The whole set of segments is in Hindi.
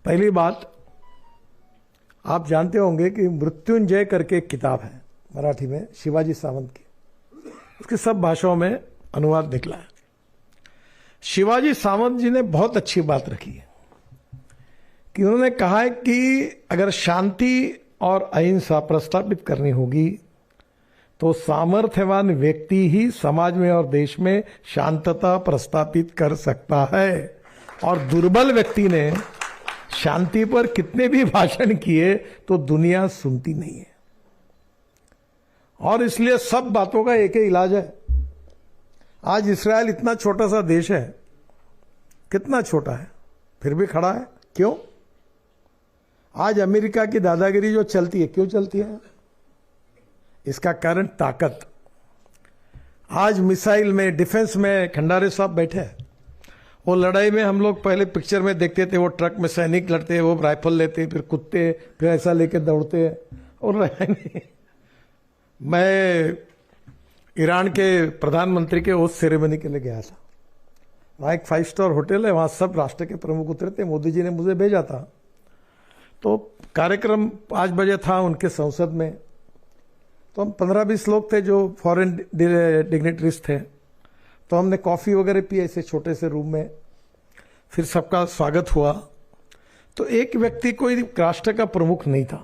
पहली बात, आप जानते होंगे कि मृत्युंजय करके एक किताब है मराठी में शिवाजी सावंत की, उसके सब भाषाओं में अनुवाद निकला है। शिवाजी सावंत जी ने बहुत अच्छी बात रखी है कि उन्होंने कहा है कि अगर शांति और अहिंसा प्रस्थापित करनी होगी तो सामर्थ्यवान व्यक्ति ही समाज में और देश में शांतता प्रस्थापित कर सकता है, और दुर्बल व्यक्ति ने शांति पर कितने भी भाषण किए तो दुनिया सुनती नहीं है। और इसलिए सब बातों का एक ही इलाज है। आज इस्राएल इतना छोटा सा देश है, कितना छोटा है, फिर भी खड़ा है। क्यों? आज अमेरिका की दादागिरी जो चलती है, क्यों चलती है? इसका कारण ताकत। आज मिसाइल में, डिफेंस में खंडारे साहब बैठे हैं। वो लड़ाई में हम लोग पहले पिक्चर में देखते थे, वो ट्रक में सैनिक लड़ते हैं, वो राइफल लेते, फिर कुत्ते, फिर ऐसा लेके दौड़ते हैं। और मैं ईरान के प्रधानमंत्री के उस सेरेमनी के लिए गया था। वहाँ एक 5 स्टार होटल है, वहाँ सब राष्ट्र के प्रमुख उतरे थे। मोदी जी ने मुझे भेजा था। तो कार्यक्रम 5 बजे था उनके संसद में। तो हम 15-20 लोग थे जो फॉरेन डिग्नेटरीज थे। तो हमने कॉफ़ी वगैरह पी ऐसे छोटे से रूम में, फिर सबका स्वागत हुआ। तो एक व्यक्ति कोई राष्ट्र का प्रमुख नहीं था।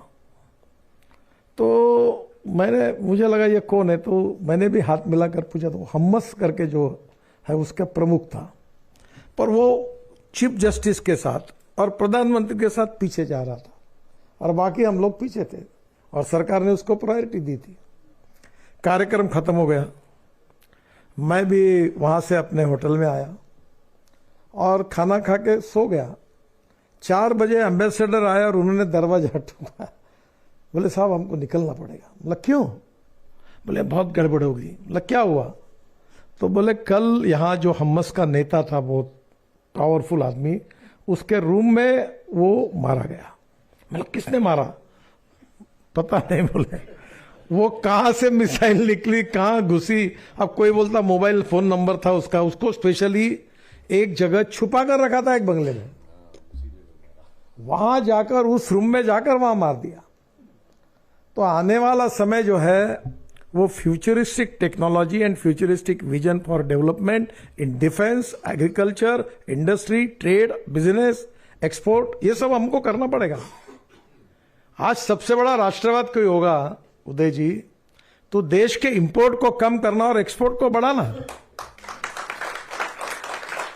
तो मुझे लगा ये कौन है, तो मैंने भी हाथ मिलाकर पूछा। तो हम्मस करके जो है उसका प्रमुख था, पर वो चीफ जस्टिस के साथ और प्रधानमंत्री के साथ पीछे जा रहा था, और बाकी हम लोग पीछे थे, और सरकार ने उसको प्रायोरिटी दी थी। कार्यक्रम खत्म हो गया, मैं भी वहाँ से अपने होटल में आया और खाना खा के सो गया। 4 बजे एम्बेसडर आया और उन्होंने दरवाजा ठोका। बोले साहब हमको निकलना पड़ेगा। बोला क्यों? बोले बहुत गड़बड़ हो गई। बोला क्या हुआ? तो बोले कल यहाँ जो हम्मस का नेता था, बहुत पावरफुल आदमी, उसके रूम में वो मारा गया। मतलब किसने मारा? पता नहीं। बोले वो कहाँ से मिसाइल निकली, कहाँ घुसी। अब कोई बोलता मोबाइल फोन नंबर था उसका, उसको स्पेशली एक जगह छुपा कर रखा था, एक बंगले में। वहां जाकर, उस रूम में जाकर वहां मार दिया। तो आने वाला समय जो है वो futuristic technology and futuristic vision for development in defence, agriculture, industry, trade, business, export, ये सब हमको करना पड़ेगा। आज सबसे बड़ा राष्ट्रवाद कोई होगा उदय जी, तो देश के इंपोर्ट को कम करना और एक्सपोर्ट को बढ़ाना।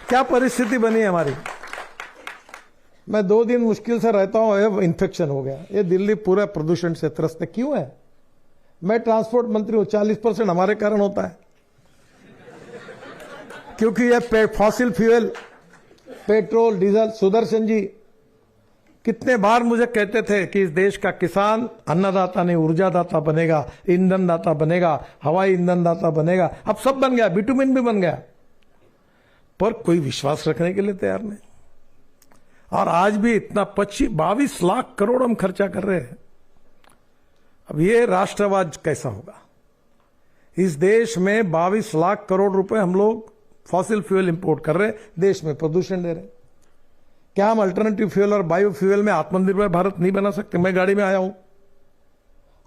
क्या परिस्थिति बनी है हमारी। मैं 2 दिन मुश्किल से रहता हूं, इन्फेक्शन हो गया। ये दिल्ली पूरा प्रदूषण से त्रस्त है। क्यों है? मैं ट्रांसपोर्ट मंत्री हूं, 40% हमारे कारण होता है, क्योंकि ये fossil fuel, petrol, diesel. Sudarshan ji कितने बार मुझे कहते थे कि इस देश का किसान अन्नदाता नहीं ऊर्जादाता बनेगा, ईंधन दाता बनेगा, हवाई ईंधन दाता बनेगा। अब सब बन गया, बिटुमिन भी बन गया, पर कोई विश्वास रखने के लिए तैयार नहीं। और आज भी इतना 22 लाख करोड़ हम खर्चा कर रहे हैं। अब ये राष्ट्रवाद कैसा होगा? इस देश में 22 लाख करोड़ रुपए हम लोग फॉसिल फ्यूल इंपोर्ट कर रहे हैं, देश में प्रदूषण दे रहे हैं। क्या हम अल्टरनेटिव फ्यूल और बायो फ्यूल में आत्मनिर्भर भारत नहीं बना सकते? मैं गाड़ी में आया हूं,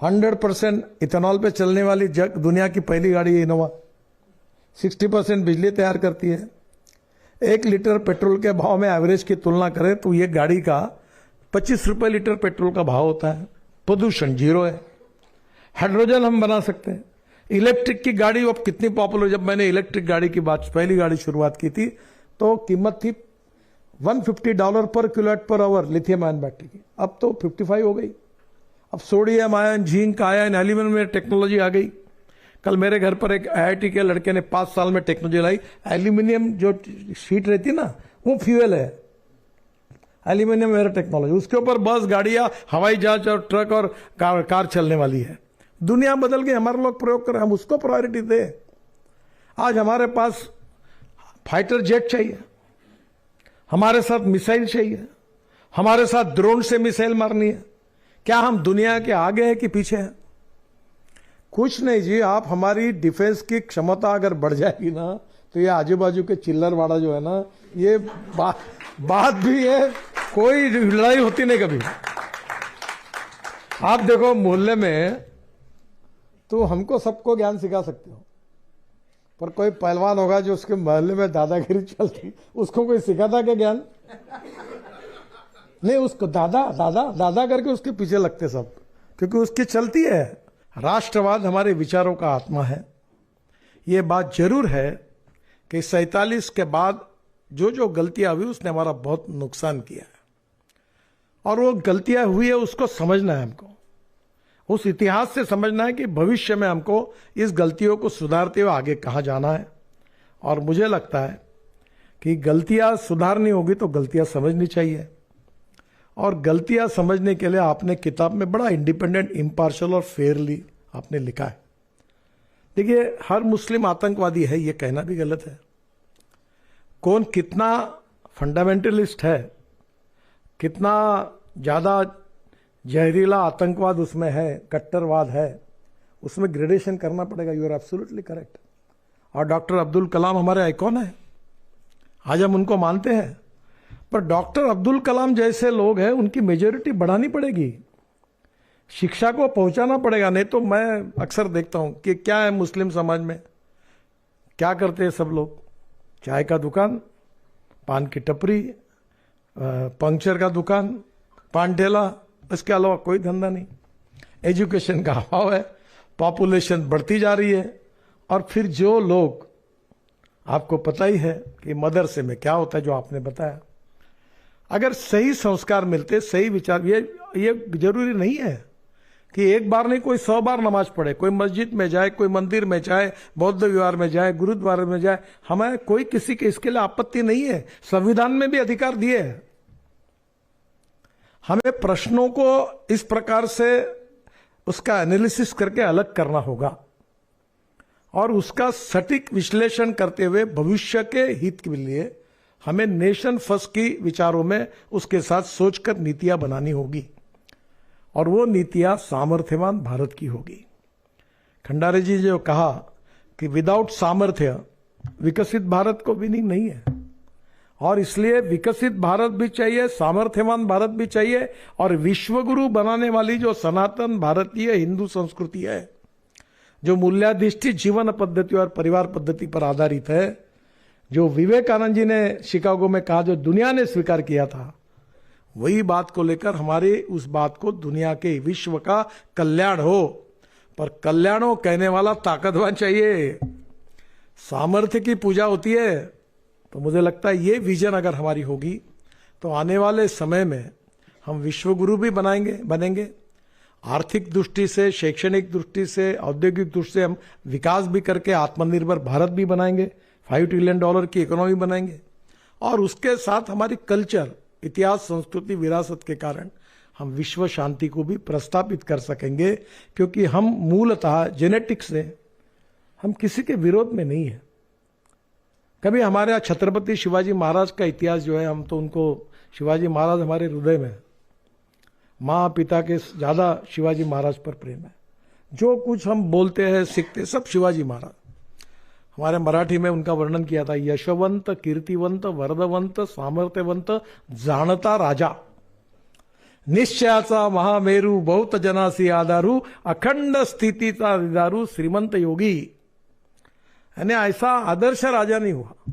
100% इथेनॉल पे चलने वाली दुनिया की पहली गाड़ी है इनोवा। 60% बिजली तैयार करती है। 1 लीटर पेट्रोल के भाव में एवरेज की तुलना करें तो ये गाड़ी का 25 रुपए लीटर पेट्रोल का भाव होता है। प्रदूषण 0 है। हाइड्रोजन हम बना सकते हैं। इलेक्ट्रिक की गाड़ी अब कितनी पॉपुलर। जब मैंने इलेक्ट्रिक गाड़ी की पहली गाड़ी शुरुआत की थी तो कीमत थी $150 पर kWh लिथियम आयन बैटरी की। अब तो 55 हो गई। अब sodium ion, zinc ion, aluminium में टेक्नोलॉजी आ गई। कल मेरे घर पर एक IIT के लड़के ने 5 साल में टेक्नोलॉजी लाई। एल्यूमिनियम जो शीट रहती ना, वो फ्यूल है। एल्यूमिनियम मेरा टेक्नोलॉजी, उसके ऊपर बस, गाड़ियां, हवाई जहाज और ट्रक और कार चलने वाली है। दुनिया बदल गई, हमारे लोग प्रयोग कर रहे हैं, हम उसको प्रायोरिटी दे। आज हमारे पास फाइटर जेट चाहिए, हमारे साथ मिसाइल चाहिए, हमारे साथ ड्रोन से मिसाइल मारनी है। क्या हम दुनिया के आगे हैं कि पीछे हैं? कुछ नहीं जी। आप हमारी डिफेंस की क्षमता अगर बढ़ जाएगी ना, तो ये आजू बाजू के चिल्लरवाड़ा जो है ना, ये बात भी है कोई लड़ाई होती नहीं कभी। आप देखो मोहल्ले में तो हमको सबको ज्ञान सिखा सकते हो, पर कोई पहलवान होगा जो उसके मोहल्ले में दादागिरी चलती, उसको कोई सिखाता क्या ज्ञान? नहीं, उसको दादा दादा दादा करके उसके पीछे लगते सब, क्योंकि उसकी चलती है। राष्ट्रवाद हमारे विचारों का आत्मा है। ये बात जरूर है कि 47 के बाद जो जो गलतियां हुई उसने हमारा बहुत नुकसान किया है, और वो गलतियां हुई है उसको समझना है हमको, उस इतिहास से समझना है कि भविष्य में हमको इस गलतियों को सुधारते हुए आगे कहाँ जाना है। और मुझे लगता है कि गलतियां सुधारनी होगी तो गलतियां समझनी चाहिए, और गलतियां समझने के लिए आपने किताब में बड़ा इंडिपेंडेंट, इम्पार्शल और फेयरली आपने लिखा है। देखिए, हर मुस्लिम आतंकवादी है ये कहना भी गलत है। कौन कितना फंडामेंटलिस्ट है, कितना ज्यादा जहरीला आतंकवाद उसमें है, कट्टरवाद है, उसमें ग्रेडेशन करना पड़ेगा। You are absolutely correct. और डॉक्टर अब्दुल कलाम हमारे आइकॉन है, आज हम उनको मानते हैं, पर डॉक्टर अब्दुल कलाम जैसे लोग हैं उनकी मेजोरिटी बढ़ानी पड़ेगी, शिक्षा को पहुंचाना पड़ेगा। नहीं तो मैं अक्सर देखता हूं कि क्या है मुस्लिम समाज में, क्या करते हैं सब लोग? चाय का दुकान, पान की टपरी, पंक्चर का दुकान, पान ठेला, इसके अलावा कोई धंधा नहीं। एजुकेशन का अभाव है, पॉपुलेशन बढ़ती जा रही है, और फिर जो लोग, आपको पता ही है कि मदरसे में क्या होता है जो आपने बताया। अगर सही संस्कार मिलते, सही विचार, ये जरूरी नहीं है कि एक बार नहीं, कोई 100 बार नमाज पढ़े, कोई मस्जिद में जाए, कोई मंदिर में जाए, बौद्ध विहार में जाए, गुरुद्वारे में जाए, हमें कोई किसी के इसके लिए आपत्ति नहीं है। संविधान में भी अधिकार दिए है। हमें प्रश्नों को इस प्रकार से उसका एनालिसिस करके अलग करना होगा, और उसका सटीक विश्लेषण करते हुए भविष्य के हित के लिए हमें नेशन फर्स्ट की विचारों में उसके साथ सोचकर नीतियां बनानी होगी, और वो नीतियां सामर्थ्यवान भारत की होगी। खंडारे जी जो कहा कि विदाउट सामर्थ्य विकसित भारत को विनिंग नहीं है, और इसलिए विकसित भारत भी चाहिए, सामर्थ्यवान भारत भी चाहिए, और विश्वगुरु बनाने वाली जो सनातन भारतीय हिंदू संस्कृति है, जो मूल्याधिष्ठित जीवन पद्धति और परिवार पद्धति पर आधारित है, जो विवेकानंद जी ने शिकागो में कहा, जो दुनिया ने स्वीकार किया था, वही बात को लेकर हमारे उस बात को दुनिया के, विश्व का कल्याण हो, पर कल्याण हो कहने वाला ताकतवान चाहिए। सामर्थ्य की पूजा होती है। तो मुझे लगता है ये विजन अगर हमारी होगी तो आने वाले समय में हम विश्वगुरु भी बनेंगे। आर्थिक दृष्टि से, शैक्षणिक दृष्टि से, औद्योगिक दृष्टि से हम विकास भी करके आत्मनिर्भर भारत भी बनाएंगे, $5 ट्रिलियन की इकोनॉमी बनाएंगे, और उसके साथ हमारी कल्चर, इतिहास, संस्कृति, विरासत के कारण हम विश्व शांति को भी प्रस्तापित कर सकेंगे, क्योंकि हम मूलतः जेनेटिक्स से हम किसी के विरोध में नहीं है। कभी हमारे यहाँ छत्रपति शिवाजी महाराज का इतिहास जो है, हम तो उनको, शिवाजी महाराज हमारे हृदय में, माँ पिता के ज्यादा शिवाजी महाराज पर प्रेम है। जो कुछ हम बोलते हैं, सीखते, सब शिवाजी महाराज। हमारे मराठी में उनका वर्णन किया था, यशवंत, कीर्तिवंत, वरदवंत, सामर्थ्यवंत, जाणता राजा, निश्चयाचा महामेरू, बहुत जनासी आधारू, अखंड स्थितीचा दिदारू, श्रीमंत योगी। यानी ऐसा आदर्श राजा नहीं हुआ।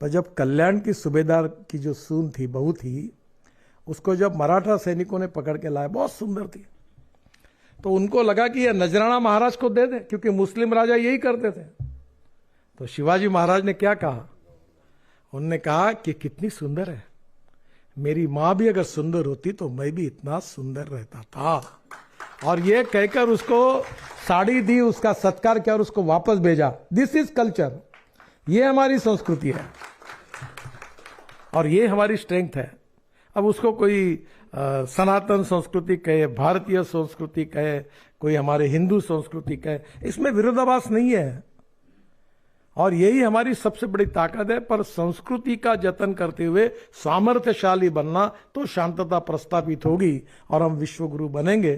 पर जब कल्याण की सूबेदार की जो सून थी, बहू थी, उसको जब मराठा सैनिकों ने पकड़ के लाया, बहुत सुंदर थी, तो उनको लगा कि यह नजराना महाराज को दे दे, क्योंकि मुस्लिम राजा यही करते थे। तो शिवाजी महाराज ने क्या कहा? उन्होंने कहा कि कितनी सुंदर है, मेरी मां भी अगर सुंदर होती तो मैं भी इतना सुंदर रहता था। और ये कहकर उसको साड़ी दी, उसका सत्कार किया और उसको वापस भेजा। दिस इज कल्चर, ये हमारी संस्कृति है और ये हमारी स्ट्रेंथ है। अब उसको कोई सनातन संस्कृति कहे, भारतीय संस्कृति कहे, कोई हमारे हिंदू संस्कृति कहे, इसमें विरोधाभास नहीं है और यही हमारी सबसे बड़ी ताकत है। पर संस्कृति का जतन करते हुए सामर्थ्यशाली बनना, तो शांतता प्रस्तापित होगी और हम विश्वगुरु बनेंगे।